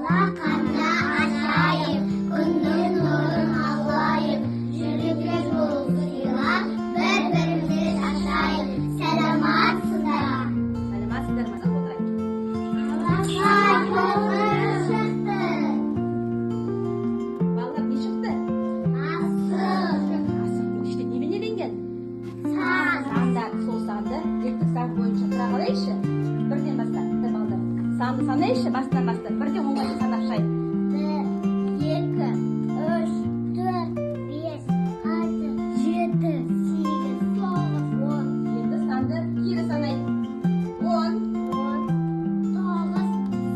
Alakanda aşağıyım, gündüz nurun Allah'ım. Yürürken buluşuyla, birbirimizi aşağıyım. Selamatsızlar. Selamatsızlar mı? Ballar ne çıktı? İşte nemin edengen? Sandı, sol sandı. Yettik san boyunca sıra kalayışı. Birden basta, ballar. Sandı sanayışı, bastan basta. Birden oңайga sanап шайын. 1, 2, 3, 4, 5, 6, 7, 8, 9, 10. Endi sandı kiri sanayın. 10, 9,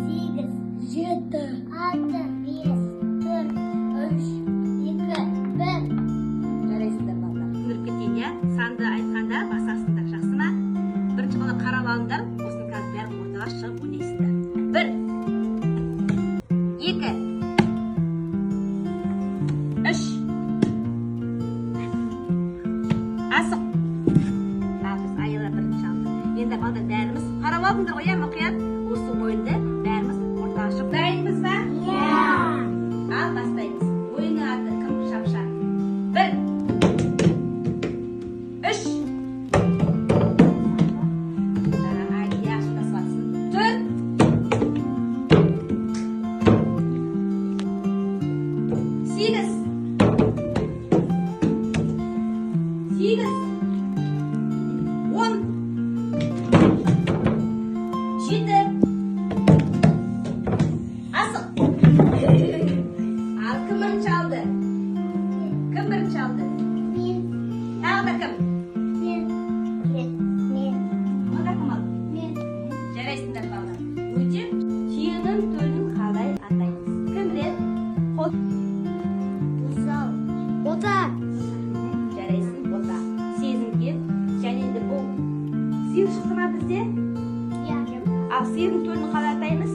8, 7, 6, 5, 4, 3, 2, 1. жарайсыздар балдар. Түсіндіріп кетейін, иә? Санды айтқанда басасыңдар, жақсы ма? Бірінші бала қарап алыңдар, осының қазір бәрін ортаға шығып ойнайсыңдар. 1, 2, 3. Асық. Біз айыла бірінші алдық. Енді балдар бәріміз қарап алдыңдар ғой, иә, мұқият? Осы ойынды бәріміз ортаға шығып дайынбыз ба? Ал бастаймыз. Ойынның аты кім шапша? 1, 3. Айды yaxshi tasvatsin. 4. 8. 8. 10. 7. Asıl. Al kim birinchi aldı? Kim birinchi aldı? Tағы da kim? Онда кім алды? Жарайсыңдар балалар. Өте түйенің төлін қалай атаймыз? Кім біледі? Қол. Жарайсың, бота. Сезімге. Және де бұл сиыр шықты ма бізде? Ал сиырдың төлін қалай атаймыз?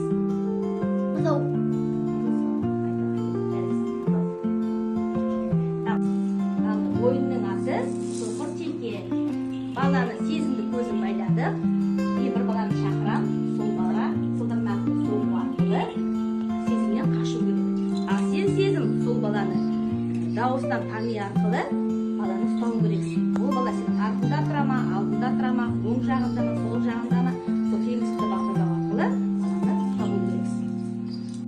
Ойынның аты соқыр теке. Баланы сезімді көзін байладық. Бір баланы шақырам, сол бала сылдырнақты соғу арқылы сезімнен қашу керек. Ал сен сезім сол баланы дауыстан тани арқылы баланы ұстауың керексің. Ол бала сенің артында тұра ма, алдында тұра ма, оң жағында ма, сол жағында ма, сол тегістікті бағдарлау арқылы баланы ұстауың керексің.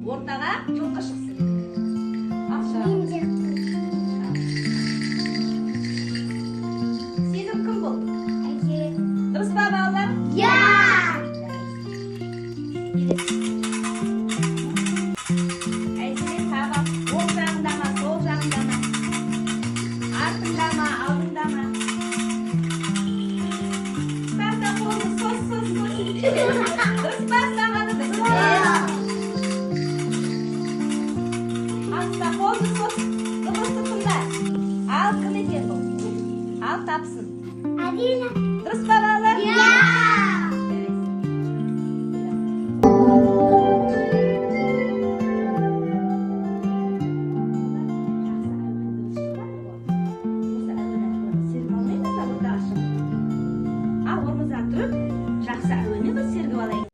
Ортаға жылқы шықсын. Ал шығамыз. Сезім кім бұл? Дұрыс па балалар? Әйсіре таба, оң жағында ма, сол жағында ма? Артында ма, алдында ма? Баста қолды сос. Дұрыс па ұстағаны дұрыс? Баста қолды сос. Дыбысты тыңда. Ал кім екен бұл? Ал тапсын. Дұрыс па балалар? Ал орнымыздан тұрып, жақсы әуені бір сергіп алайық.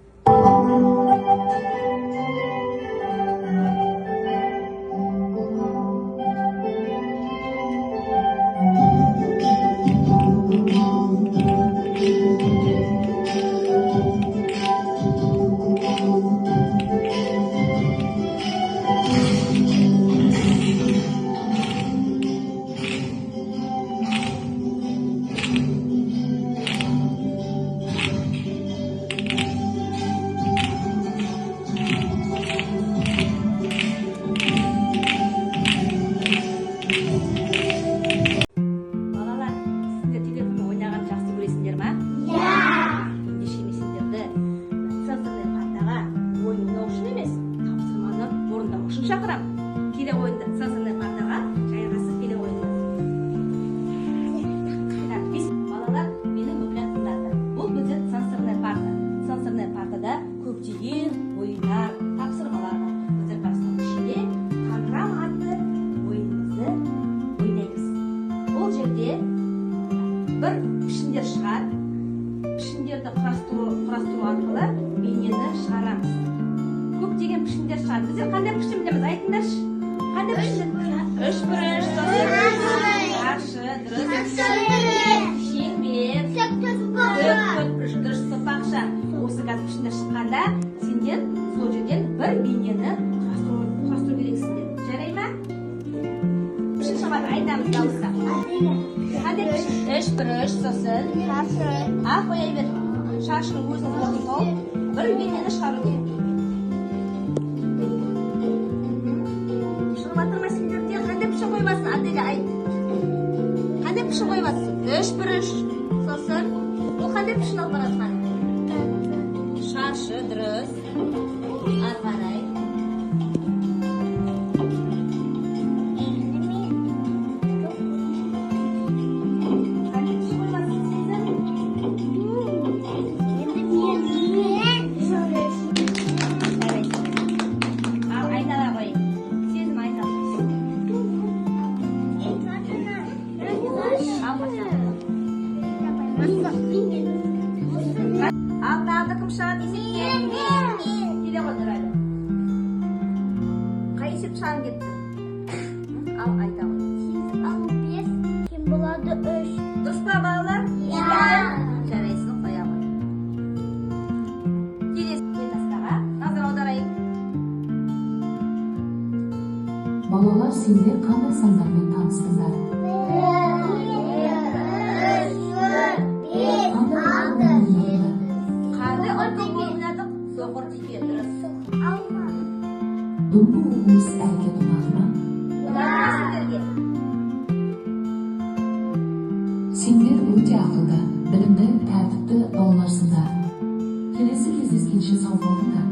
Шақырам. Келе ойында, сансырнай партаға жайғасып келе ойында. Балалар, менің мұқият тыңдады. Бұл бізде сансырнай парта. Сансырнай партада көптеген ойындар, тапсырмалар бар. Біздер басының ішінде қанрам атты ойынымызды ойнаймыз. Бұл жерде бір пішіндер шығар. Пішіндерді құрастыру арқылы бейнені шығарамыз. Көптеген пішіндер шығар. Біздер pishni qanday pishni bilamiz? Aytinglarchi. Qanday pishni? 3 birish, yaxshi, durust. Shengber, durust so'paxshan. O'sha gaz pishni chiqqanda, sendan so'jidan bir minyani qastur keraksin dedi. Jaraymi? Pishni shabat aytamiz davusda. Qanday pishni? 3 birish so'sin. Ha, qo'yaver. Shashni o'zini qo'yib ol. Bir minyani chiqarib ber. Qanday pishni qo'ymasin, Adela ayt. Qanday pishni qo'ymasin? 3 birish so'sin. Bu qanday pishni olib borasiz? Shashi, durust. Arqaray. Qanday pishni qo'ymasin sizlar? Al aytala qo'y. Sezim aytala. Al tağda kımşan isimke. Dile koyduraydı. Kayışı pişan gitti. Al aytala. Kim buladı 3? Durs pa bağlar? Ya. Жарайсың, қоя қой. Келесі тастаға. Назар аударайын. Balalar singari qanday sanlarмен tanışdыңдар? Қандай ойынды ойнадық? Соқыр тике, дұрыс. Dumbu o'qimiz erkak unaqmi? Sizlerге. Singari o'ta aqlda, bilimda, tartibda bolalar sizlar. Kelesi кездескенше sog' bo'linglar.